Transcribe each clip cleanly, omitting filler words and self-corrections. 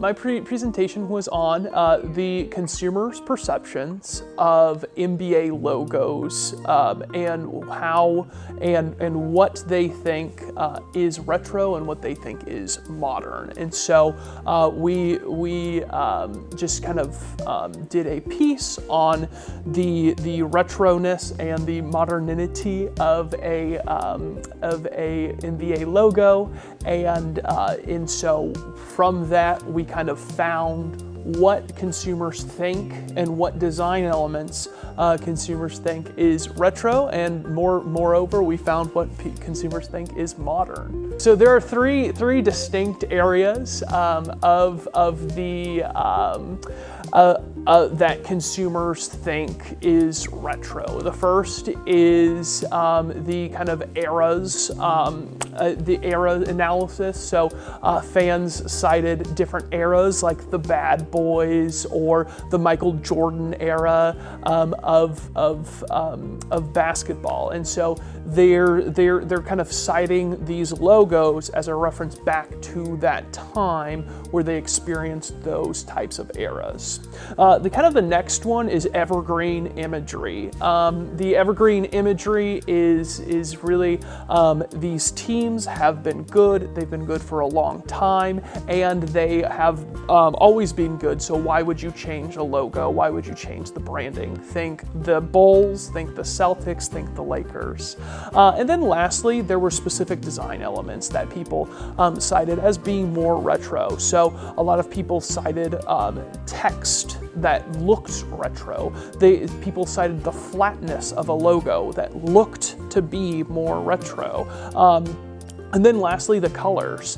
My presentation was on the consumers' perceptions of MBA logos and how and what they think is retro and what they think is modern. And so we just kind of did a piece on the retroness and the modernity of a MBA logo, and so from that we kind of found what consumers think and what design elements consumers think is retro, and moreover we found what consumers think is modern. So there are three distinct areas of the that consumers think is retro. The first is the kind of eras, the era analysis. So fans cited different eras like the Bad Boys or the Michael Jordan era of basketball, and so they're kind of citing these logos as a reference back to that time where they experienced those types of eras. The next one is evergreen imagery. The evergreen imagery is really these teams have been good. They've been good for a long time, and they have always been good. So why would you change a logo? Why would you change the branding? Think the Bulls, think the Celtics, think the Lakers. And then lastly, there were specific design elements that people cited as being more retro. So a lot of people cited text that looked retro. People cited the flatness of a logo that looked to be more retro. And then lastly, the colors.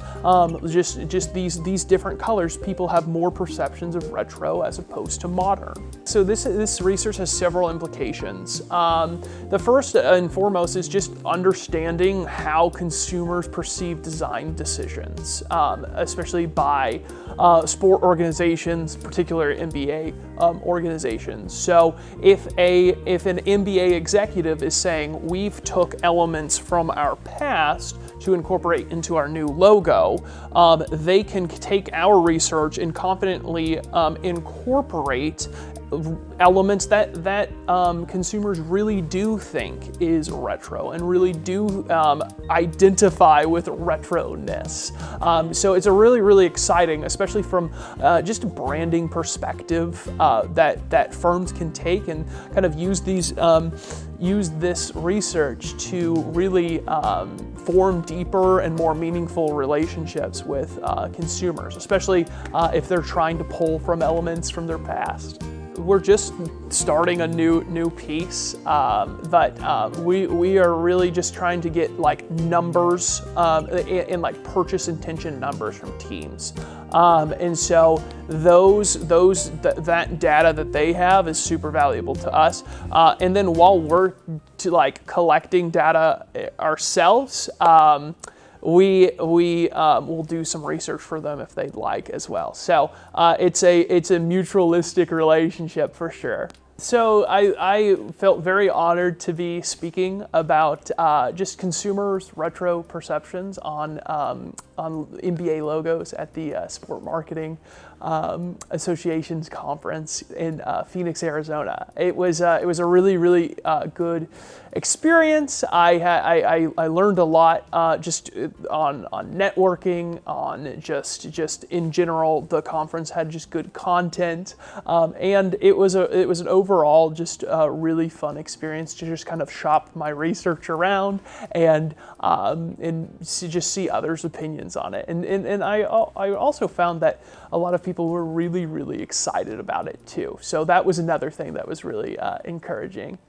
Just these different colors, people have more perceptions of retro as opposed to modern. So this research has several implications. The first and foremost is just understanding how consumers perceive design decisions, especially by sport organizations, particularly NBA organizations. So if an NBA executive is saying, we've took elements from our past to incorporate into our new logo, they can take our research and confidently incorporate elements that consumers really do think is retro and really do identify with retroness. So it's a really exciting, especially from just a branding perspective, that firms can take and kind of use this research to really form deeper and more meaningful relationships with consumers, especially if they're trying to pull from elements from their past. We're just starting a new piece, but we are really just trying to get like numbers and like purchase intention numbers from teams, and so that data that they have is super valuable to us. And then while we're collecting data ourselves, we will do some research for them if they'd like as well. So it's a mutualistic relationship for sure. So I felt very honored to be speaking about just consumers' retro perceptions on MBA logos at the Sport Marketing Association's conference in Phoenix, Arizona. It was a really good experience. I learned a lot just on networking, on just in general. The conference had just good content, and it was an overall just a really fun experience to just kind of shop my research around and just see others' opinions on it. And I also found that a lot of people were really excited about it too. So that was another thing that was really encouraging.